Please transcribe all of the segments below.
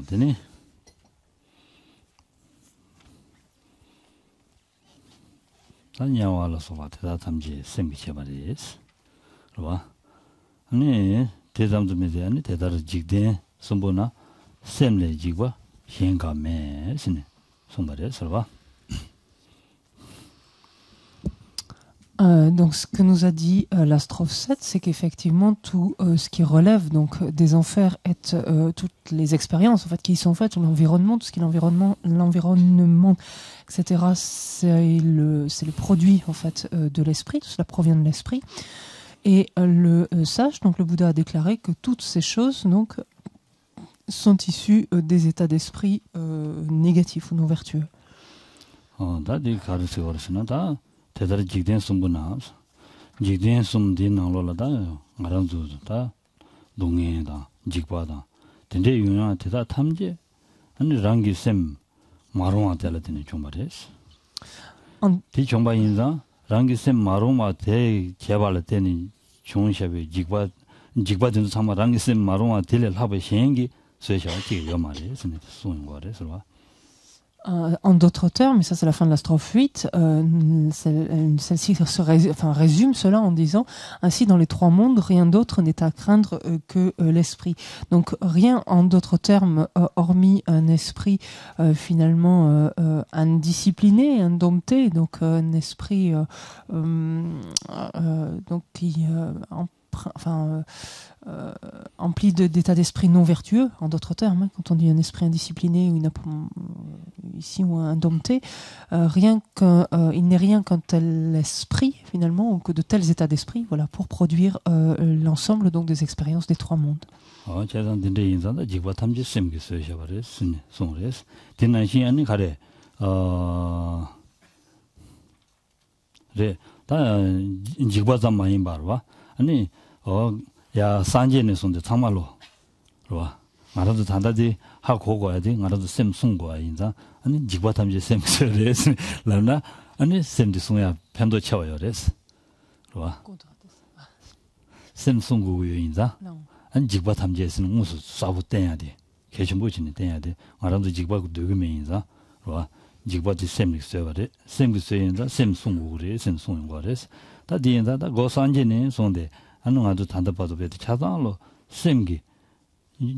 되니 단야와라서 와다 담지 생기체 말이스 그봐 아니 대담도면에 아니 대다르 직대 선보나 셈레 지과 현감에 신네 손발에 설봐. Donc ce que nous a dit la strophe 7, c'est qu'effectivement tout ce qui relève donc des enfers est toutes les expériences en fait qui y sont faites, l'environnement, tout ce qui est l'environnement, etc. C'est le produit en fait de l'esprit, tout cela provient de l'esprit. Et le sage, donc le Bouddha a déclaré que toutes ces choses donc sont issues des états d'esprit négatifs ou non vertueux. 대다리 직된 숨분아 직된 숨딘 나로라다 가랑주다 동해다 직바다 근데 유나 대다 탐제 아니 랑기 셈 마롱아 될라더니 좀 말했어 디 정바 인자 랑기 셈 마롱아 대 개발할 때는 종샵에 직바든 참마 랑기 셈 마롱아 될 합의 현기 쇠샤기 요 말이에요 소용 거래서 En d'autres termes, mais ça c'est la fin de la strophe 8, celle-ci résume cela en disant « Ainsi dans les trois mondes, rien d'autre n'est à craindre que l'esprit ». Donc rien en d'autres termes, hormis un esprit finalement indiscipliné, indompté, donc un esprit donc qui empli d'états d'esprit non vertueux, en d'autres termes, hein, quand on dit un esprit indiscipliné ou ici ou indompté, il n'est rien qu'un tel esprit finalement, ou que de tels états d'esprit, voilà, pour produire l'ensemble donc des expériences des trois mondes. 야 산제네 손데 참말로 그봐 말아도 단다지 하고 고고야 돼 말아도 셈 숨고야 인자 아니 직바탐지 셈 그래서 라나 아니 셈디 숨야 편도 채워요 그래서 그봐 셈 숨고요 인자 아니 직바탐지에서는 무슨 싸부 떼야 돼 개심 보지는 떼야 돼 말아도 직바고 되면 인자 그봐 직바지 셈이 써야 돼 셈이 써야 셈 숨고 그래 셈 숨고 그래서 다 뒤엔다 다 고산제네 손데 안능아도 단답봐도 베트 차장로 셈기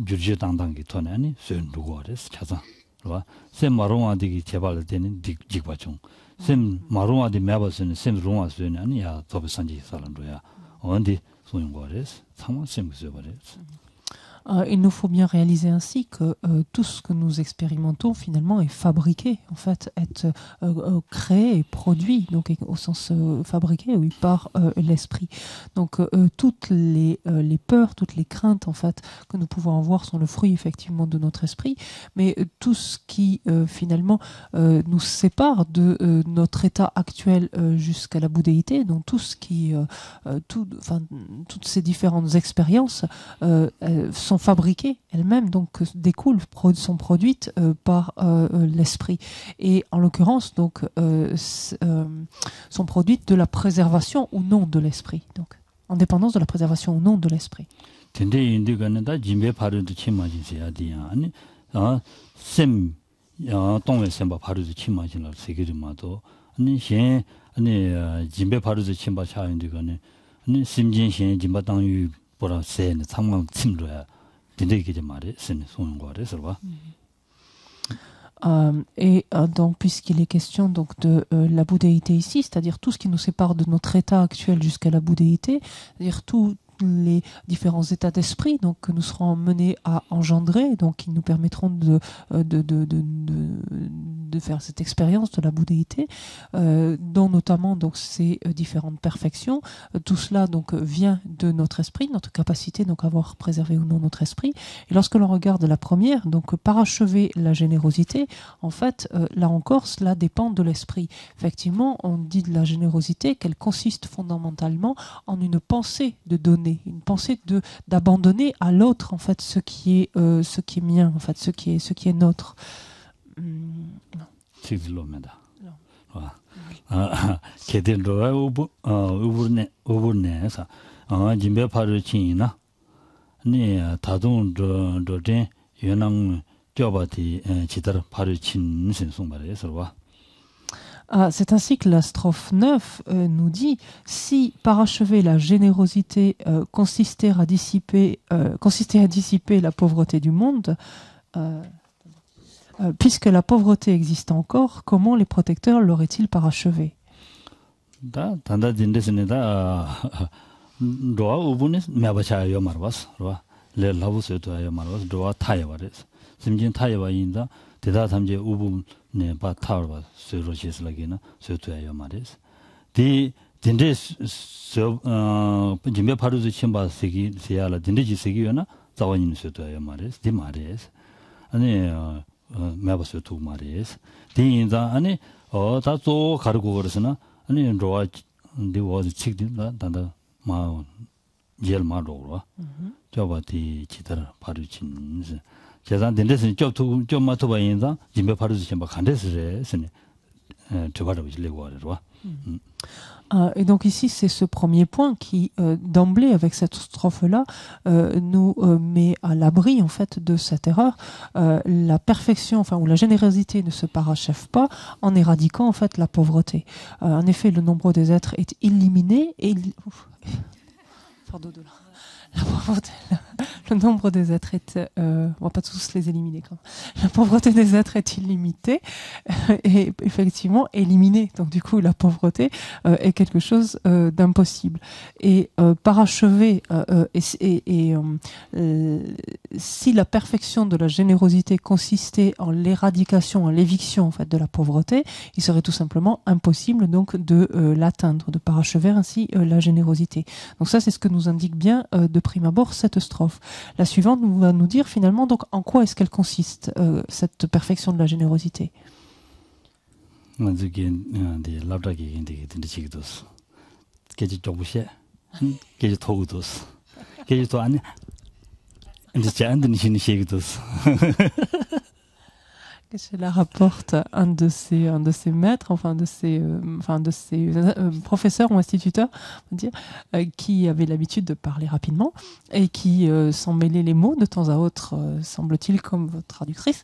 줄지 당당기 토네 아니 쇠누고 그래서 차장 그봐 셈 마롱아디기 개발할 때는 직바총 셈 마롱아디 매버스는 셈 롱아스는 아니야 더베산지 사람도야 어디 소용고 그래서 참아 셈 그래서 Il nous faut bien réaliser ainsi que tout ce que nous expérimentons finalement est fabriqué, en fait, est créé et produit, donc au sens fabriqué, oui, par l'esprit. Donc toutes les peurs, toutes les craintes en fait que nous pouvons avoir sont le fruit effectivement de notre esprit, mais tout ce qui finalement nous sépare de notre état actuel jusqu'à la bouddhéité, donc tout ce qui, toutes ces différentes expériences sont fabriquées elles-mêmes, donc découlent, sont produites par l'esprit, et en l'occurrence donc sont produites de la préservation ou non de l'esprit, donc en dépendance de la préservation ou non de l'esprit. Donc, puisqu'il est question donc de la bouddhéité ici, c'est-à-dire tout ce qui nous sépare de notre état actuel jusqu'à la bouddhéité, c'est-à-dire tous les différents états d'esprit donc que nous serons menés à engendrer, donc qui nous permettront de faire cette expérience de la bouddhéité, dont notamment donc ces différentes perfections. Tout cela donc vient de notre esprit, notre capacité donc à avoir préservé ou non notre esprit. Et lorsque l'on regarde la première, donc parachever la générosité, en fait, là encore, cela dépend de l'esprit. Effectivement, on dit de la générosité qu'elle consiste fondamentalement en une pensée de donner, une pensée d'abandonner à l'autre en fait ce qui est mien, en fait ce qui est notre. 저바티 지들 바로 친신 송바레서와 C'est ainsi que la strophe 9 nous dit si parachever la générosité consistait à dissiper la pauvreté du monde, puisque la pauvreté existe encore, comment les protecteurs l'auraient-ils parachevé? 단다 딘데스네다 도아 우분이 메바차요 말바스 로아 레 라부스도요 말바스 도아 타이바레스 심진 타이바인다 대다 담제 우분네 바 타르바 스로시스라기나 스토요 말레스 디 딘데 진메 파루즈 침바세기 세야라 딘데지 세기요나 자원인 스토요 말레스 디 말레스 아니 메바스도 말레스 디인자 아니 다조 가르고 그러스나 아니 로아 디워즈 칙딘다 단다 마 제일 마로로 저바디 지들 바르친 제산 된데서 좀 맞춰 봐인자 진배 바르지 좀 간데스레 스네 저바로 질레고 하려고 Et donc ici, c'est ce premier point qui, d'emblée, avec cette strophe-là, nous met à l'abri en fait de cette erreur. La perfection, enfin, ou la générosité ne se parachève pas en éradiquant en fait la pauvreté. En effet, le nombre des êtres est illimité et la pauvreté, le nombre des êtres est, on va pas tous les éliminer quand même. La pauvreté des êtres est illimitée et effectivement éliminée. Donc du coup, la pauvreté est quelque chose d'impossible. Et parachever si la perfection de la générosité consistait en l'éradication, en l'éviction en fait de la pauvreté, il serait tout simplement impossible donc de l'atteindre, de parachever ainsi la générosité. Donc ça, c'est ce que nous indique bien de prime abord cette strophe. La suivante va nous dire finalement donc en quoi est-ce qu'elle consiste cette perfection de la générosité. Que cela rapporte un de ses maîtres, enfin de ses professeurs ou instituteurs, on va dire, qui avait l'habitude de parler rapidement et qui s'en mêlait les mots de temps à autre, semble-t-il, comme votre traductrice,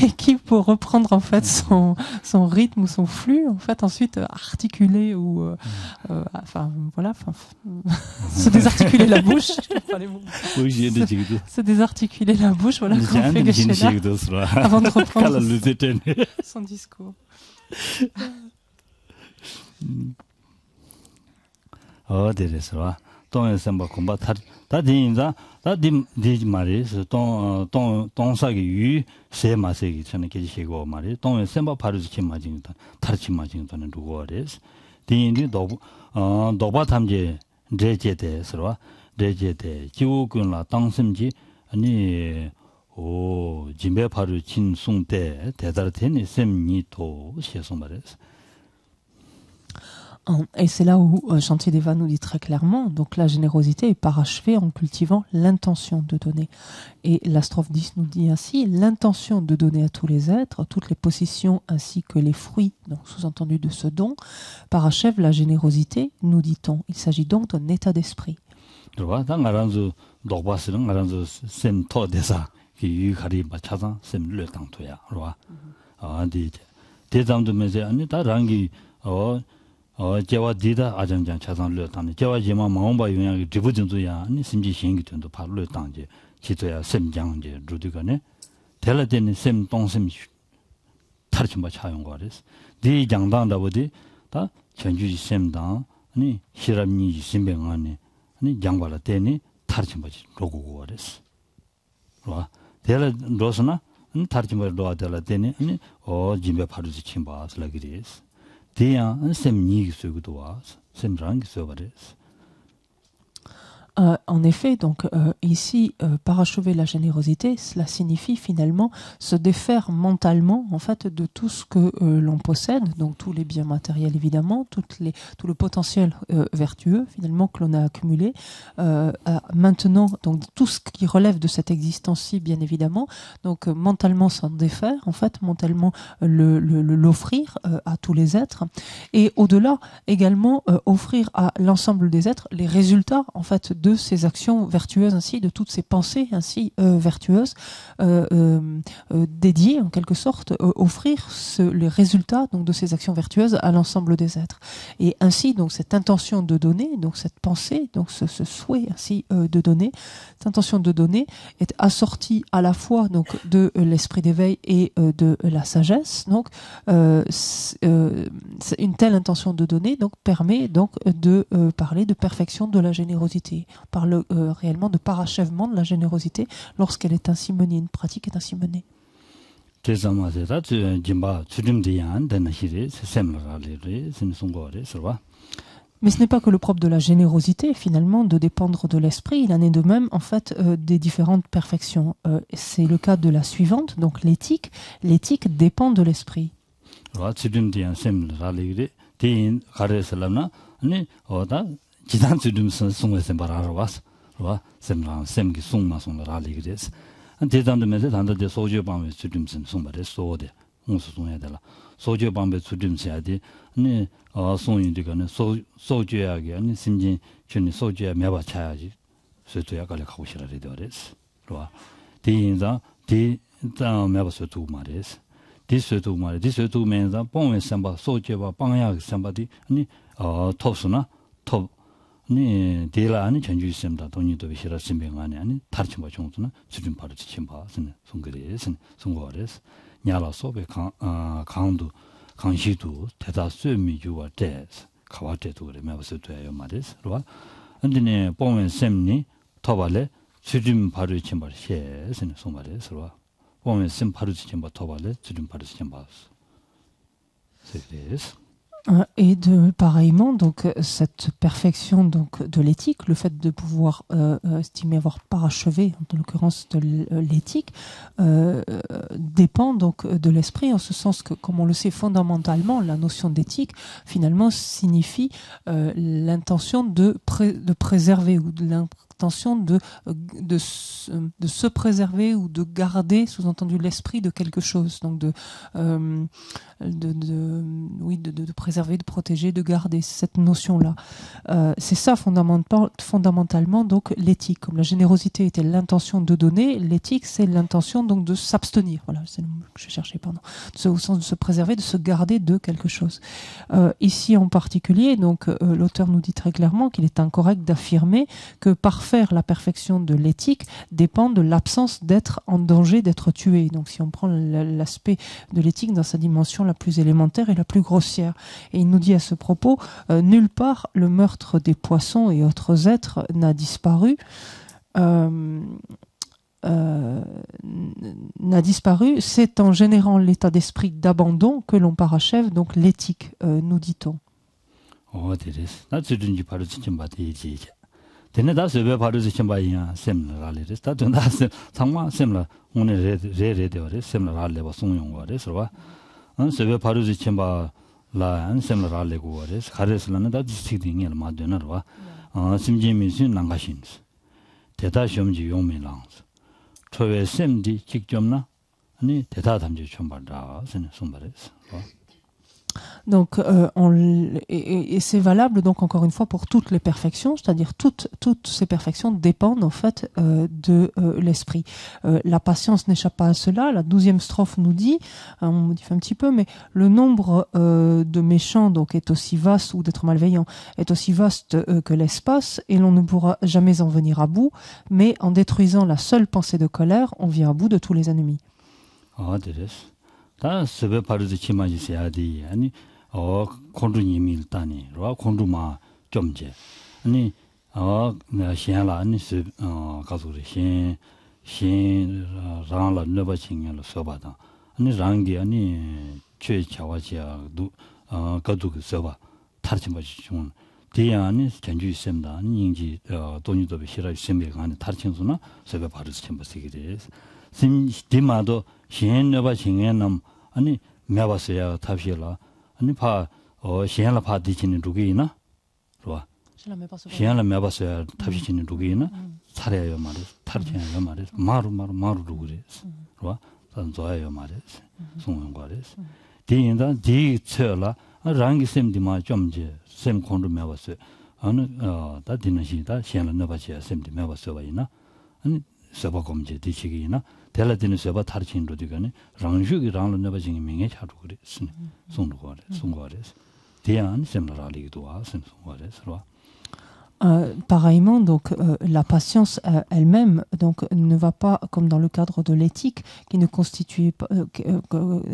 et qui, pour reprendre en fait son rythme ou son flux, en fait ensuite articuler ou se désarticuler la bouche. Se désarticuler la bouche, voilà comment fait Geshe-la. Avant de reprendre son discours. 데레스와 동에서 뭐 공부 다 되는다 디 말이스 동사기 유 세마세기 전에 계시고 말이 동에서 뭐 바로 지금 맞은다 다르지 맞은다는 누구래스 디인이 도바 탐제 레제데스와 레제데 지우군라 당심지 아니 진배 바로 진송대 대다르테니 셈니토 시에서 말했어. Et c'est là où Shantideva nous dit très clairement, donc la générosité est parachevée en cultivant l'intention de donner. Et la strophe 10 nous dit ainsi, l'intention de donner à tous les êtres, toutes les possessions ainsi que les fruits, donc sous-entendu de ce don, parachève la générosité, nous dit-on. Il s'agit donc d'un état d'esprit. 유가리 맞춰서 셈을 당토야 알아 아디 대담도면서 아니 다랑기 제와 디다 아장장 차상을 당네 제와 제마 마음바 영향이 디부진도야 아니 심지 신기 된도 바로 당제 기도야 셈장제 루디가네 델라데니 셈 동셈 타르침바 차용 거레스 디 장당다보디 다 전주지 셈당 아니 시람니 신병안에 아니 장발라 때니 타르침바지 로고고 거레스 와 대라 로스나 타르침바 로아 대라 때니 아니 진배 파르지 침바스 라기레스 대야 셈니 쓰고도 와 셈랑 쓰어버레스. En effet, donc ici, parachever la générosité, cela signifie finalement se défaire mentalement en fait de tout ce que l'on possède, donc tous les biens matériels évidemment, tout le potentiel vertueux finalement que l'on a accumulé. Maintenant, donc tout ce qui relève de cette existence-ci, bien évidemment, donc mentalement s'en défaire, en fait, mentalement l'offrir à tous les êtres, et au-delà également offrir à l'ensemble des êtres les résultats en fait de ces actions vertueuses ainsi, de toutes ces pensées ainsi vertueuses, dédiées en quelque sorte, offrir les résultats donc de ces actions vertueuses à l'ensemble des êtres. Et ainsi donc cette intention de donner, donc cette pensée, donc ce souhait ainsi de donner, cette intention de donner est assortie à la fois donc de l'esprit d'éveil et de la sagesse. Donc une telle intention de donner donc permet donc de parler de perfection de la générosité. On parle réellement de parachèvement de la générosité lorsqu'elle est ainsi menée, une pratique est ainsi menée. Mais ce n'est pas que le propre de la générosité, finalement, de dépendre de l'esprit. Il en est de même, en fait, des différentes perfections. C'est le cas de la suivante, donc l'éthique. L'éthique dépend de l'esprit. 소주 방배 주dim해야지 아니 송인들가는 소주야게 아니 심진 전에 소주야 매봐 차야지 소주야 갈래 가고 싶어라 그래서 그러와 대인자 대자 매봐서 두 말이스 디스도 말이 디스도 면서 봉에 삼바 소주와 방야 삼바디 아니 톱스나 톱 아니 대라 아니 전주 있습니다 돈이도 싫어 신병 아니 다른 거 정도는 주dim 바로 지침 봐서는 송그래서 송거래서 냐라 소베 강도 강시도 대다 쇠미주와 데스 가와데도 그래 매버서 돼요 말이스 그러와 근데네 보면 셈니 토발레 주dim 바로 침발 셰스는 송말이스 그러와 보면 셈 바로 침발 토발레 주dim 바로 침발 c'est Et pareillement, donc cette perfection donc de l'éthique, le fait de pouvoir estimer avoir parachevé, en l'occurrence de l'éthique, dépend donc de l'esprit, en ce sens que, comme on le sait fondamentalement, la notion d'éthique finalement signifie l'intention de préserver ou de l'intention de se préserver ou de garder, sous-entendu, l'esprit de quelque chose, donc de préserver, de protéger, de garder cette notion-là. C'est ça fondamentalement donc l'éthique. Comme la générosité était l'intention de donner, l'éthique c'est l'intention donc de s'abstenir. Voilà, c'est le mot que je cherchais, pardon. Au sens de se préserver, de se garder de quelque chose. Ici en particulier, donc l'auteur nous dit très clairement qu'il est incorrect d'affirmer que parfaire la perfection de l'éthique dépend de l'absence d'être en danger d'être tué. Donc si on prend l'aspect de l'éthique dans sa dimension la plus élémentaire et la plus grossière. Et il nous dit à ce propos, nulle part le meurtre des poissons et autres êtres n'a disparu. N'a disparu, c'est en générant l'état d'esprit d'abandon que l'on parachève donc l'éthique, nous dit-on. 되네다 세베 바르지 쳔바이야 셈라레스 다든다 상마 셈라 오늘 레레데오레 셈라레 바 송용거레 서바 세베 바르지 쳔바 라안 셈라레고레 가레스라는 다 디스틱딩이 마드나르와 심지미신 난가신스 대다 시험지 용미랑스 초외 셈디 직접나 아니 대다 담지 쳔바라 선 송바레스 Donc, et c'est valable donc encore une fois pour toutes les perfections, c'est-à-dire toutes ces perfections dépendent en fait de l'esprit. La patience n'échappe pas à cela. La 12e strophe nous dit, on modifie un petit peu, mais le nombre de méchants donc est aussi vaste, ou d'être malveillants est aussi vaste que l'espace, et l'on ne pourra jamais en venir à bout. Mais en détruisant la seule pensée de colère, on vient à bout de tous les ennemis. 다 세베 바르지 치마지세야디 아니 콘루님이 일단이 로 콘루마 좀제 아니 나 시엔라 아니 세 가족이 신 라라 너바칭을 써봐다 아니 랑디 아니 최차와지야 가족 써봐 타르치 마지 좀 대안이 견주 있습니다 아니 인지 돈이도 싫어 셈베가 아니 타르친수나 세베 바르지 쳔버시게 돼서 심 디마도 신 너바칭에는 아니 매봤어야 탑시라 아니 파 시행라 파디치는 누구이나 좋아 시행라 매봤어야 탑시치는 누구이나 살아요 말이 탈지해요 말이 마루 누구래 좋아 단 좋아요 말이 송원과래스 디인다 디 처라 랑기 셈디마 좀제 셈 콘도 매봤어요 어느 다 디나시다 시안을 넣어봐야 셈디 매봐서봐이나 아니 서버 검제 뒤치기나 델라디는 서버 타르친도 되거니 랑슈기 랑을 넣어봐지기 명예 차도 그래 송거래 대안 셈라리기도 와 셈송거래서 Pareillement, donc la patience elle-même donc ne va pas comme dans le cadre de l'éthique qui ne constitue pas,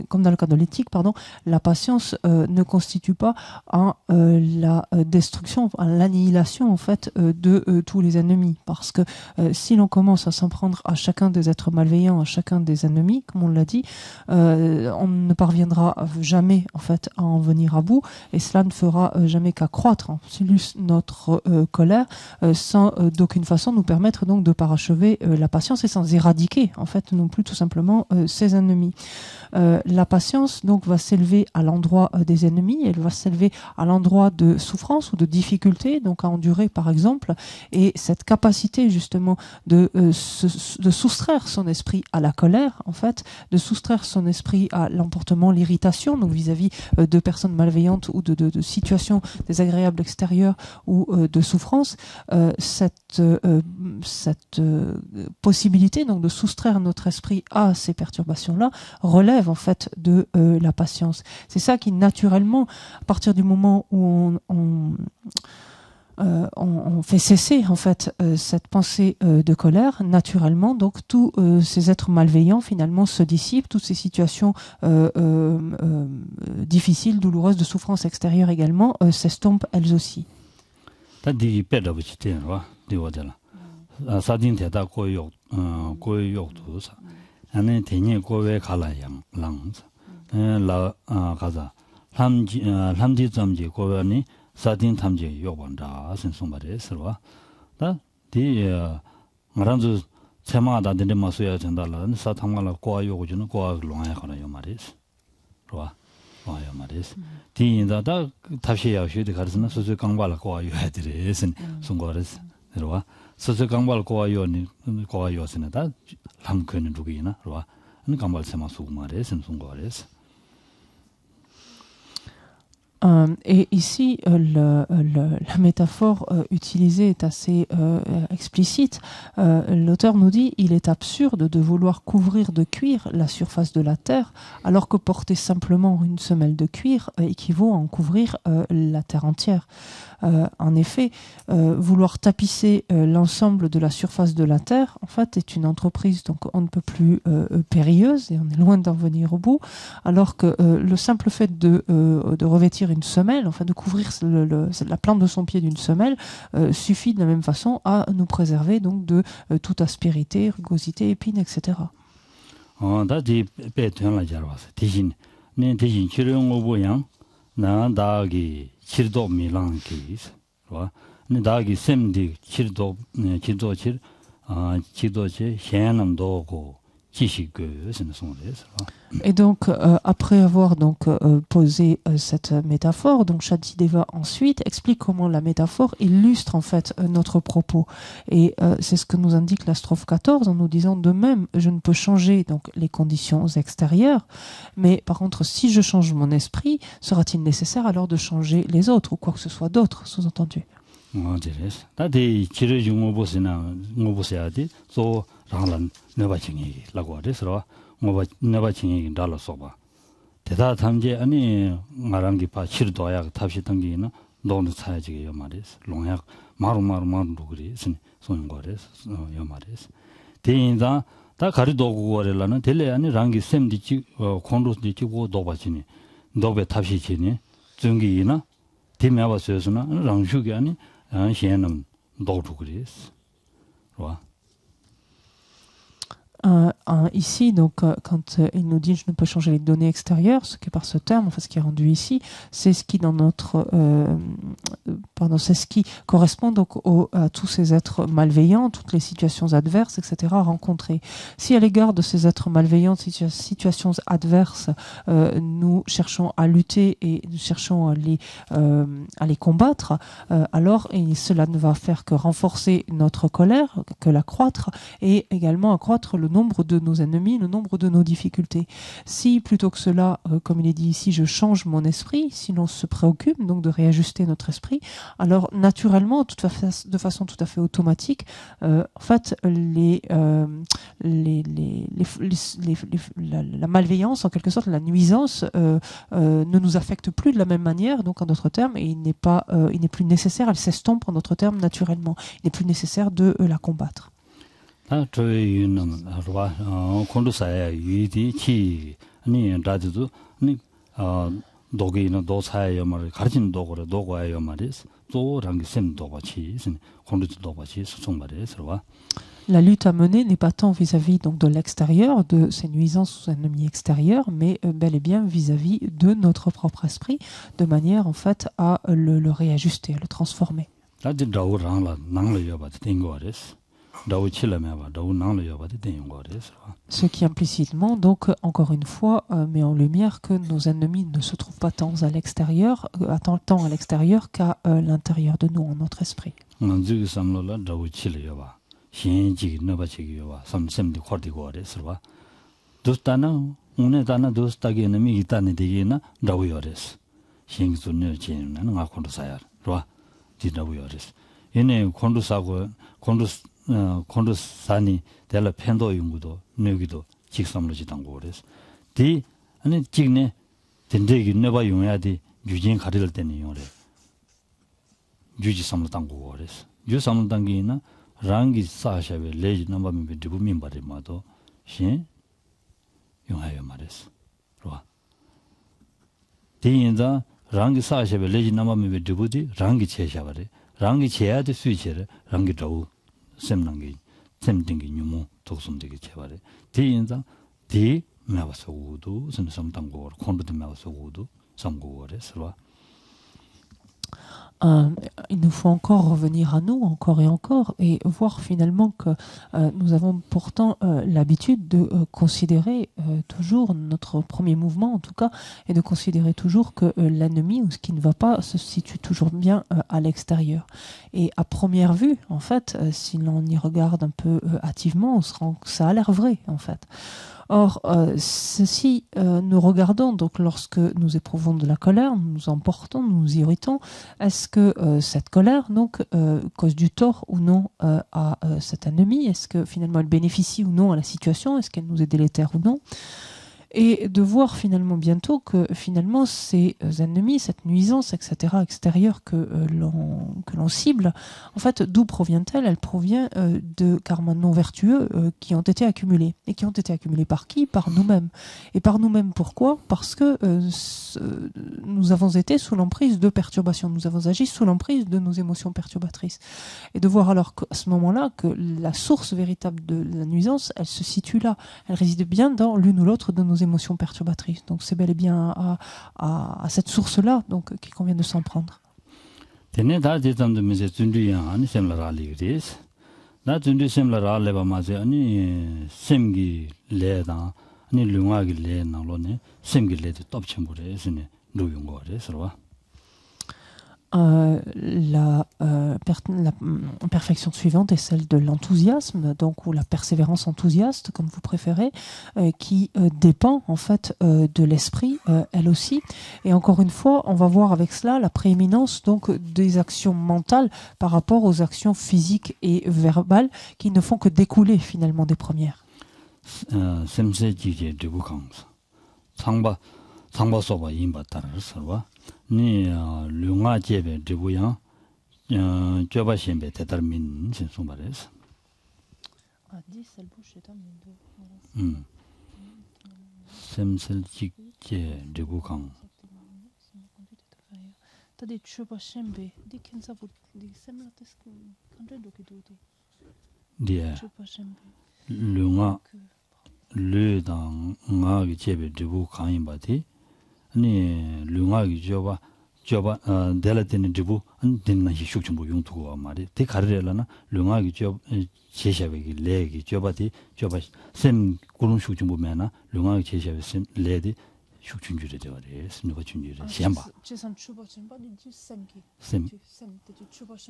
comme dans le cadre de l'éthique pardon, la patience ne constitue pas la destruction, l'annihilation en fait de tous les ennemis, parce que si l'on commence à s'en prendre à chacun des êtres malveillants, à chacun des ennemis, comme on l'a dit, on ne parviendra jamais en fait à en venir à bout, et cela ne fera jamais qu'accroître en plus notre colère, sans d'aucune façon nous permettre donc de parachever la patience et sans éradiquer en fait non plus tout simplement ses ennemis. La patience donc va s'élever à l'endroit des ennemis, elle va s'élever à l'endroit de souffrance ou de difficulté, donc à endurer par exemple, et cette capacité justement de soustraire son esprit à la colère en fait, de soustraire son esprit à l'emportement, l'irritation, donc vis-à-vis de personnes malveillantes ou de situations désagréables extérieures ou de souffrance, cette possibilité donc de soustraire notre esprit à ces perturbations-là relève en fait de la patience. C'est ça qui naturellement, à partir du moment où on fait cesser en fait cette pensée de colère, naturellement donc tous ces êtres malveillants finalement se dissipent, toutes ces situations difficiles, douloureuses, de souffrance extérieure également s'estompent elles aussi. 다디 빼다부치테와 디워들 사딘테다 고요 고요도사 안에 대니 고외 갈아양 랑스 라 가자 함지 점지 고변이 사딘 탐지 요번다 선송바레스와 다디 마란주 체마다 되는 마수야 된다라는 사탕말라 고요고주는 고아롱에 가나요 말이스 로와 와요 말이스 디인다다 다시 야시데 가르스나 소소 강발을 고아요야 되레스 송거레스 로와 소소 강발 고아요니 고아요스나 다 함께는 누구이나 로와 강발 체마 수마레스 송거레스. Et ici, la métaphore utilisée est assez explicite. L'auteur nous dit il est absurde de vouloir couvrir de cuir la surface de la terre, alors que porter simplement une semelle de cuir équivaut à en couvrir la terre entière. En effet, vouloir tapisser l'ensemble de la surface de la terre, en fait, est une entreprise donc on ne peut plus périlleuse et on est loin d'en venir au bout, alors que le simple fait de revêtir une semelle, enfin de couvrir la plante de son pied d'une semelle, suffit de la même façon à nous préserver donc de toute aspérité, rugosité, épine, etc. 칠도 밀랑기스 와 나기 셈디 칠도 칠도칠 칠도체 현남도고 지식그 선송레스. Et donc après avoir donc posé cette métaphore, donc Shantideva ensuite explique comment la métaphore illustre en fait notre propos, et c'est ce que nous indique la strophe 14 en nous disant de même je ne peux changer donc les conditions extérieures, mais par contre si je change mon esprit, sera-t-il nécessaire alors de changer les autres ou quoi que ce soit d'autre, sous-entendu. 다들 지르 중고보스나 고보세야디 소 랑란 네바칭이라고 하래서 뭐 네바칭이 달라서 봐. 대다 탐제 아니 말한기 봐 치르도야 탑시 당기는 너는 사야지게 말이스. 롱약 마루마루마루 그리스 소용 거래서 요 말이스. 대인자 다 가리도고 거래라는 델레 아니 랑기 셈디치 콘로스디치고 도바치니 도베 탑시치니 증기이나 디메바스에서나 랑슈기 아니 현은 도도 그리스. 와. Ici, donc, quand il nous dit je ne peux changer les données extérieures, ce qui est par ce terme, enfin ce qui est rendu ici, c'est ce qui dans notre, c'est ce qui correspond donc à tous ces êtres malveillants, toutes les situations adverses, etc. rencontrées. Si à l'égard de ces êtres malveillants, situations adverses, nous cherchons à lutter et nous cherchons à les combattre, alors cela ne va faire que renforcer notre colère, que l'accroître, et également accroître le nombre de nos ennemis, le nombre de nos difficultés. Si plutôt que cela, comme il est dit ici, je change mon esprit, si l'on se préoccupe donc de réajuster notre esprit, esprit, alors naturellement, de façon tout à fait automatique, en fait, la malveillance, en quelque sorte, la nuisance, ne nous affecte plus de la même manière, donc en d'autres termes, et il n'est plus nécessaire, elle s'estompe en d'autres termes naturellement. Il n'est plus nécessaire de la combattre. La lutte à mener n'est pas tant vis-à-vis donc de l'extérieur, de ces nuisances ou ennemis extérieurs, mais bel et bien vis-à-vis de notre propre esprit, de manière en fait à le réajuster, à le transformer. Ce qui implicitement, donc, encore une fois, met en lumière que nos ennemis ne se trouvent pas tant à l'extérieur qu'à l'intérieur de nous, en notre esprit. 콘도산이 델라 펜도 용구도 뇌기도 직삼로 지당고 그래서 디 아니 직내 된대기 내가 용해야지 유진 가릴 때는 용래 유지 삼로 당고 그래서 유 삼로 당기나 랑기 사샤베 레지 넘바면 디부민 바리마도 신 용하여 말했어 그러와 디인자 랑기 사샤베 레지 넘바면 디부디 랑기 제샤바리 랑기 제야지 수치를 랑기 더 셈랑기 셈딩기 뉴모 독숨되게 제발에 디인자 디 매와서우도 선삼당고 콘도도 매와서우도 삼고월에서 il nous faut encore revenir à nous, encore et encore, et voir finalement que nous avons pourtant l'habitude de considérer toujours, notre premier mouvement en tout cas, et de considérer toujours que l'ennemi ou ce qui ne va pas se situe toujours bien à l'extérieur. Et à première vue, en fait, si l'on y regarde un peu hâtivement, on se rend que ça a l'air vrai, en fait. Or, ceci, nous regardons, donc lorsque nous éprouvons de la colère, nous nous emportons, nous nous irritons, est-ce que cette colère, donc, cause du tort ou non à cet ennemi? Est-ce que finalement elle bénéficie ou non à la situation? Est-ce qu'elle nous est délétère ou non? Et de voir finalement bientôt que finalement ces ennemis, cette nuisance, etc., extérieure que l'on cible, en fait, d'où provient-elle? Elle provient de karmas non vertueux qui ont été accumulés. Et qui ont été accumulés par qui? Par nous-mêmes. Et par nous-mêmes, pourquoi? Parce que nous avons été sous l'emprise de perturbations, nous avons agi sous l'emprise de nos émotions perturbatrices. Et de voir alors qu'à ce moment-là, que la source véritable de la nuisance, elle se situe là. Elle réside bien dans l'une ou l'autre de nos émotions perturbatrices. Donc c'est bel et bien à cette source-là donc qu'il convient de s'en prendre. La perfection suivante est celle de l'enthousiasme, donc ou la persévérance enthousiaste, comme vous préférez, qui dépend en fait de l'esprit, elle aussi. Et encore une fois, on va voir avec cela la prééminence donc des actions mentales par rapport aux actions physiques et verbales qui ne font que découler finalement des premières. ni lunga jebe debuya joba shembe determin sin sumbares semsel jikje debukang tadi joba shembe dikenza di semlates kandre dokiduti dia lunga le dang nga jebe debukang imbati ni lun가기 줘봐 델라테는 주부 안된나 희숙 좀 용투고 말이 대 가르려나 lun가기 줘 제샤베기 레기 줘봐디 줘봐 샘 고른 숙 좀 보면은 lun가기 제샤베 샘 레디 숙준주래 되어래 스누가 준주래 시험봐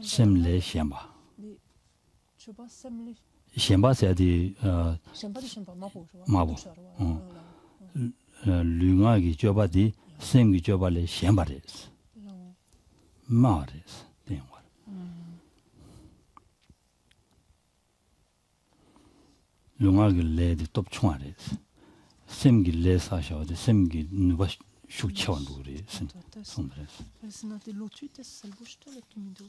샘레 시험봐 시험봐서야디 마보 lunga기 줘봐디 생기 줘봐래 시험봐래 마레스 대화 룽아게 레디 톱충아레스 셈기 레사샤데 셈기 누바 슈치원도 그래 손드레스 C'est noté l'autu, ça le bouge tout, le tumido.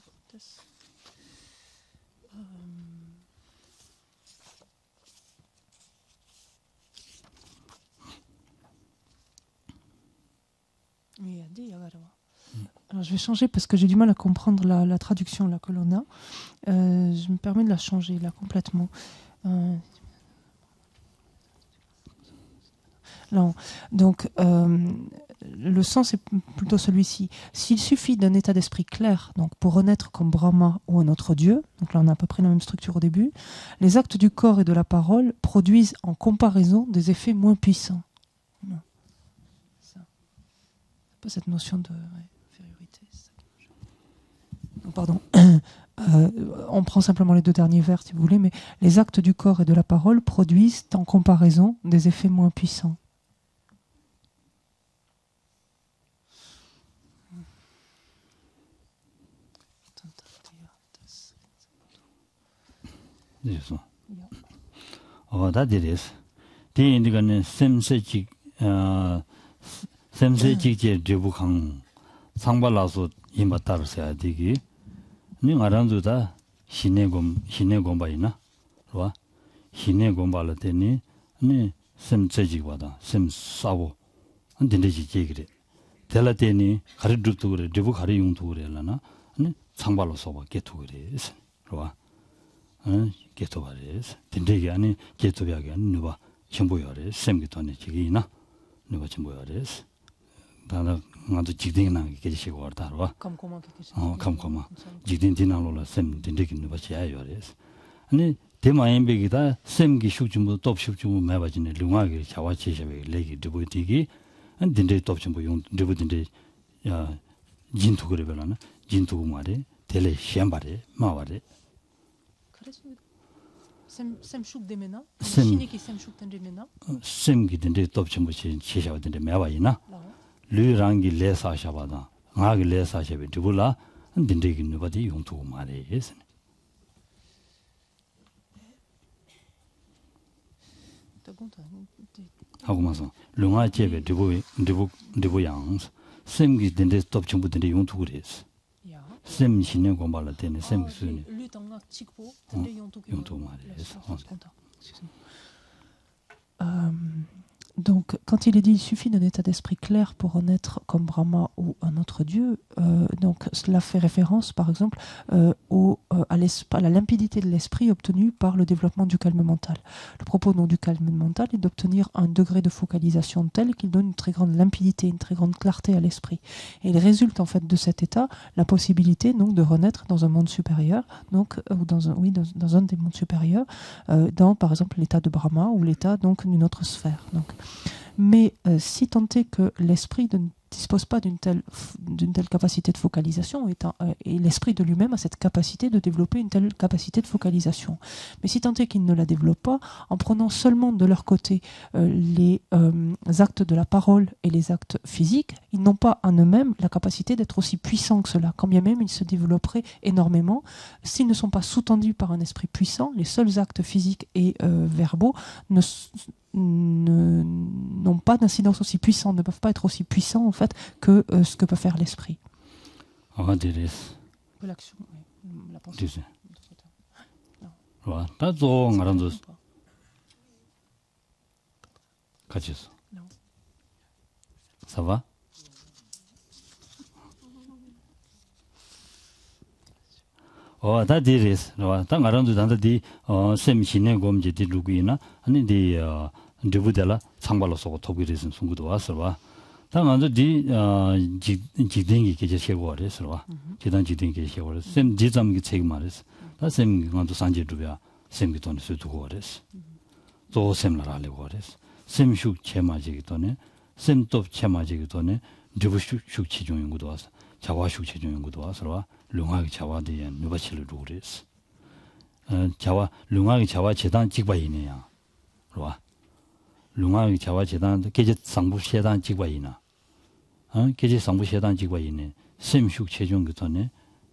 Alors je vais changer parce que j'ai du mal à comprendre la traduction là, que l'on a. Je me permets de la changer là complètement. Non. Donc le sens est plutôt celui-ci. S'il suffit d'un état d'esprit clair, donc pour renaître comme Brahma ou un autre dieu, donc là on a à peu près la même structure au début, les actes du corps et de la parole produisent en comparaison des effets moins puissants. Non. Ça. C'est pas cette notion de infériorité. Pardon. On prend simplement les deux derniers vers si vous voulez, mais les actes du corps et de la parole produisent en comparaison des effets moins puissants. 그래서 다들이스 대인들은 셈세직 셈세직제 대부강 상발라서 임바따르서야 되기 니 알아도다 신내곰바이나 와 신내곰발을 때니 니 셈세직보다 셈싸고 안된데지 제기래 될라 때니 가르두도 그래 대부 가르 용도 그래라나 니 상발로 써봐 개토 그래 와 게토바레스 딘데기 아니 게토비하게 누가 전부여레 셈기도네 지기나 누가 전부여레스 다나 나도 지딩나 게지시고 왔다로 감고마 지딩 디나로라 셈 딘데기 누가 지야여레스 아니 대마엠베기다 셈기 슈줌부 톱슈줌부 매바진네 룽아게 자와치셔베 레기 드보티기 안 딘데 톱줌부 용 드보딘데 야 진투 그래벨라나 진투 말에 텔레 셴바레 마와레 셈슉 되면은 신이기 셈슉 된다면은 셈기든데 톱침부시 치셔든데 매와이나 류랑기 레사샤바다 나기 레사샤베 두불라 딘데기 누바디 용투고 말이에스 하고마서 룽아제베 두부양 셈기든데 톱침부든데 용투고 그랬어 셈 신의 공부할 때는 셈 수준이 용도 말이에요. Donc, quand il est dit il suffit d'un état d'esprit clair pour renaître comme Brahma ou un autre dieu, donc cela fait référence, par exemple, à la limpidité de l'esprit obtenue par le développement du calme mental. Le propos donc, du calme mental est d'obtenir un degré de focalisation tel qu'il donne une très grande limpidité, une très grande clarté à l'esprit. Et il résulte en fait de cet état la possibilité donc de renaître dans un monde supérieur, donc ou dans un des mondes supérieurs, dans par exemple l'état de Brahma ou l'état donc d'une autre sphère. Donc, mais si tant est que l'esprit ne dispose pas d'une telle capacité de focalisation, et l'esprit de lui-même a cette capacité de développer une telle capacité de focalisation. Mais si tant est qu'il ne la développe pas, en prenant seulement de leur côté les actes de la parole et les actes physiques, ils n'ont pas en eux-mêmes la capacité d'être aussi puissants que cela. Quand bien même ils se développeraient énormément, s'ils ne sont pas sous-tendus par un esprit puissant, les seuls actes physiques et verbaux n'ont pas d'incidence aussi puissante, ne peuvent pas être aussi puissants en fait que ce que peut faire l'esprit. L'action, la pensée. Ça va? 다 디레스 다 가랑도 단다디 셈신의 검제디 루기나 아니 디 드부델라 상발로 쏘고 토비레스 송구도 왔어 봐. 다 먼저 디 지딩이 계제시고 그랬어 봐. 지딩이 계제시고 그랬어. 셈 지점기 책 말했어. 다셈 먼저 산제도야 셈기 돈을 쓰고 그랬어. 또 셈을 하려고 그랬어. 셈슉 체마지기 돈에 셈톱 체마지기 돈에 드부슉 치종연구도 왔어. 자와슉 치종연구도 왔어 봐. 룽아기 자와디에 누바실을 루레스. 자와 룽아기 자와 재단 직바이네야. 로와. 룽아기 자와 재단 계제 상부 세단 직바이나. 계제 상부 세단 직바이네. 셈슉 체중 그 전에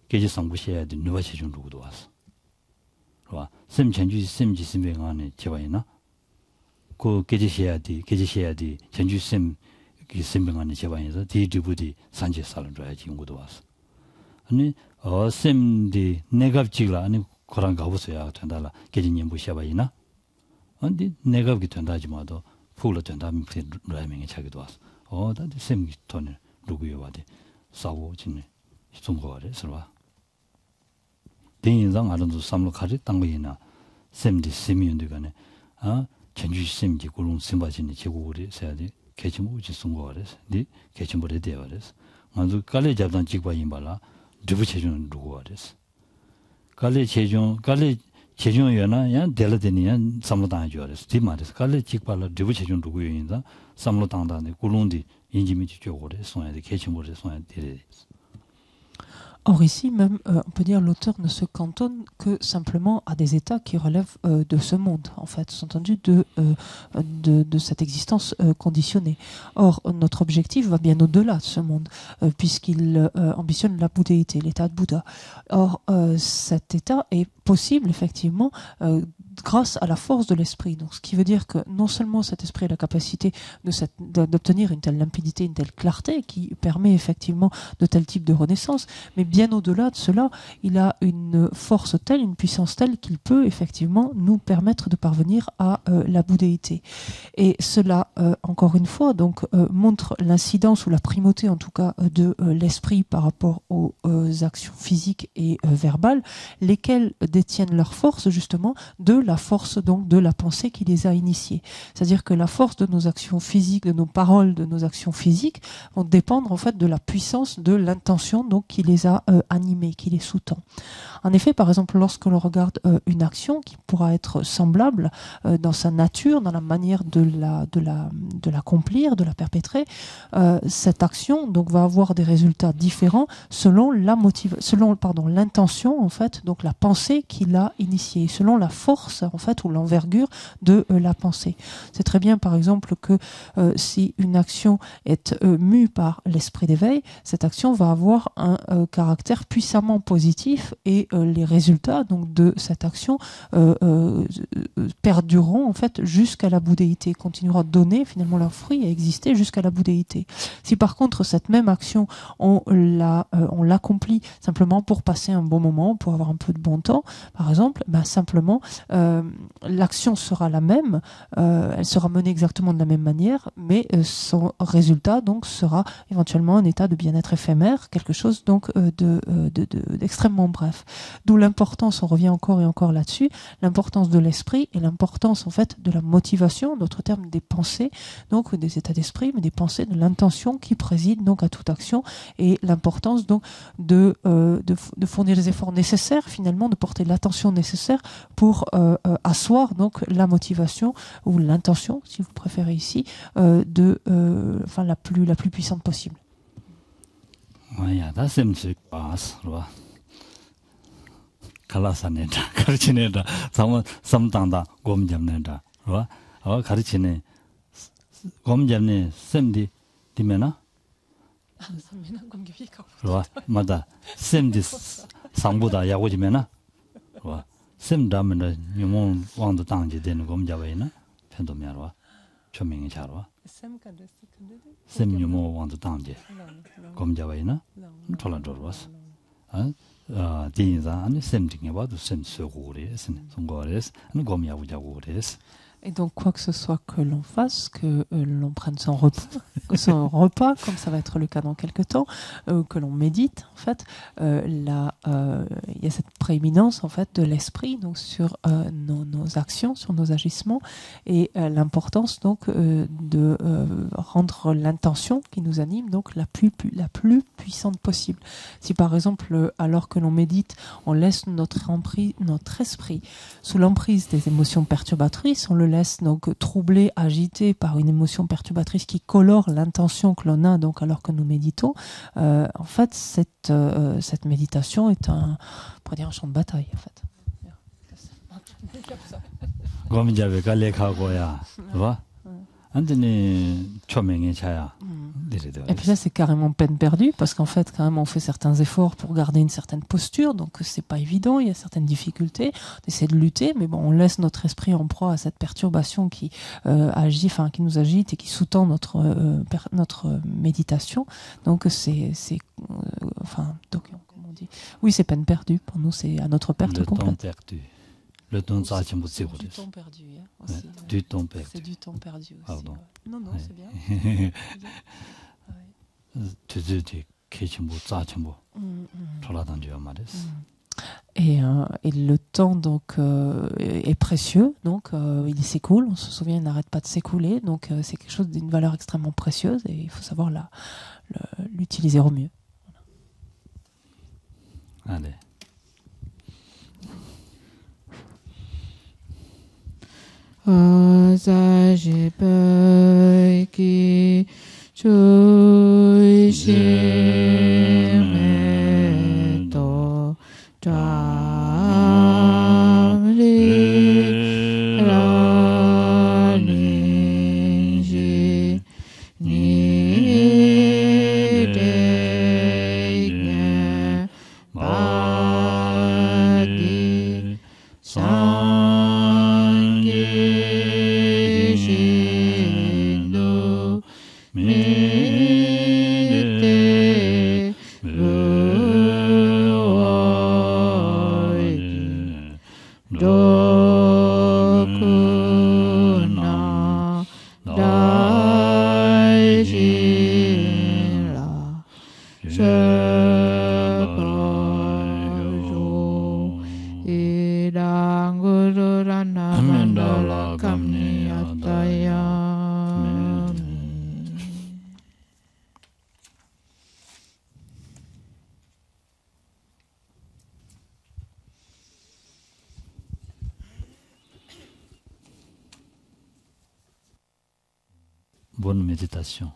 계지 상부셔야 돼. 누가 체중 누구도 왔어. 봐. 셈 전주 셈지 셈뱅 안에 제바이나. 그 계지셔야 돼. 전주 셈 셈뱅 안에 제바이서 디디부디 산지 살은 줘야지 연구도 왔어. 아니 셈디 내갑지라 아니 그런 거 없어야 된다라. 계진님 보셔봐이나. 근데 내갑기 된다지마도 풀로 된다면 라이밍에 차기도 왔어. 다들 셈 돈을 누구요 와대. 싸고 진네. 중국어를 설와. 대인상 아름도 삼로 가지 땅거이나 셈디 셈이온데가네. 전주 셈지 고롱 셈바진이 제국을 해야 돼. 개침우지 중국어를. 네 개침벌에 대화를. 먼저 깔레 잡단 직바인 발라. 드부체준 누구어를. 깔레 제중이나 야 델라데니야 삼로당 줘야지. 디 말에서 깔레 직발라 드부체준 누구요인다. 삼로당다네 고롱디 인지미 쪽으로 sonhait des questions des Or ici, même, on peut dire l'auteur ne se cantonne que simplement à des états qui relèvent de ce monde, en fait, sous-entendu de cette existence conditionnée. Or, notre objectif va bien au-delà de ce monde, puisqu'il ambitionne la bouddhéité, l'état de Bouddha. Or, cet état est possible, effectivement, grâce à la force de l'esprit. Donc, ce qui veut dire que non seulement cet esprit a la capacité d'obtenir une telle limpidité, une telle clarté qui permet effectivement de tel type de renaissance, mais bien au-delà de cela, il a une force telle, une puissance telle qu'il peut effectivement nous permettre de parvenir à la bouddhéité. Et cela, encore une fois, donc montre l'incidence ou la primauté en tout cas de l'esprit par rapport aux actions physiques et verbales, lesquelles détiennent leur force justement de la force donc de la pensée qui les a initiés. C'est-à-dire que la force de nos actions physiques, de nos paroles, de nos actions physiques vont dépendre en fait de la puissance de l'intention donc qui les a animés, qui les sous-tend. En effet, par exemple, lorsque l'on regarde une action qui pourra être semblable dans sa nature, dans la manière de l'accomplir, de la perpétrer, cette action donc va avoir des résultats différents selon l'intention en fait, donc la pensée qui l'a initiée, selon la force en fait ou l'envergure de la pensée. C'est très bien par exemple que si une action est mue par l'esprit d'éveil, cette action va avoir un caractère puissamment positif et les résultats donc de cette action perdureront en fait jusqu'à la bouddhéité, continuera de donner finalement leur fruit et exister jusqu'à la bouddhéité. Si par contre cette même action on l'accomplit simplement pour passer un bon moment, pour avoir un peu de bon temps, par exemple, simplement l'action sera la même, elle sera menée exactement de la même manière, mais son résultat donc sera éventuellement un état de bien-être éphémère, quelque chose donc d'extrêmement bref. D'où l'importance, on revient encore et encore là-dessus, l'importance de l'esprit et l'importance en fait de la motivation, d'autres termes des pensées, donc des états d'esprit, mais des pensées, de l'intention qui préside donc à toute action, et l'importance donc de fournir les efforts nécessaires finalement, de porter l'attention nécessaire pour asseoir donc la motivation ou l'intention, si vous préférez ici, la plus puissante possible. Ja, das sind Spaß, oder? 칼라사네다, 가르치네다, 삼당다, 곰잡네다, oder? 가르치네, 곰잡네, 쌤디, 디메나? oder? 맞다, 쌤디, 상보다 야고지메나? oder? 쌤 다음에 유몽 왕도 당지 되는 곰잡아이나? 편도면으로 초명이 잘와. 쌤 유몽 왕도 당지. 곰잡아이나? 톨란도로스. 디인자 아니 쌤 중에 봐도 쌤 sö고래, 송고래스. 아니 곰야부자고래스. Et donc, quoi que ce soit que l'on fasse, que l'on prenne son repas, comme ça va être le cas dans quelques temps, que l'on médite, en fait, il y a cette prééminence, en fait, de l'esprit, donc, sur nos actions, sur nos agissements, et l'importance, donc, de rendre l'intention qui nous anime, donc, la plus puissante possible. Si, par exemple, alors que l'on médite, on laisse notre esprit sous l'emprise des émotions perturbatrices, on le laisse donc troublé, agité par une émotion perturbatrice qui colore l'intention que l'on a donc alors que nous méditons, en fait cette méditation est on pourrait dire un champ de bataille en fait. 고민자베가 레카고야, 봐. 안드니 초명의 차야. Et puis là, c'est carrément peine perdue, parce qu'en fait, quand même, on fait certains efforts pour garder une certaine posture, donc c'est pas évident, il y a certaines difficultés, on essaie de lutter, mais bon, on laisse notre esprit en proie à cette perturbation qui agit, enfin, qui nous agite et qui sous-tend notre méditation. Donc enfin, donc, comment on dit, oui, c'est peine perdue, pour nous, c'est à notre perte complète. Le temps perdu. Le temps du temps perdu, hein, aussi, ouais, du temps perdu. C'est du temps perdu aussi. Pardon. Ouais. Non, ouais. c'est bien. Et le temps donc est précieux, donc il s'écoule, on se souvient, il n'arrête pas de s'écouler, donc c'est quelque chose d'une valeur extrêmement précieuse et il faut savoir l'utiliser au mieux. Allez. Azajibaiki Chuishime Damri Raninji Nidegna Badi Sangishindo Mite Ruoidi Dokuna Daijinla Shakajo Idangururana Mandala Kamni Atayami. Bonne méditation.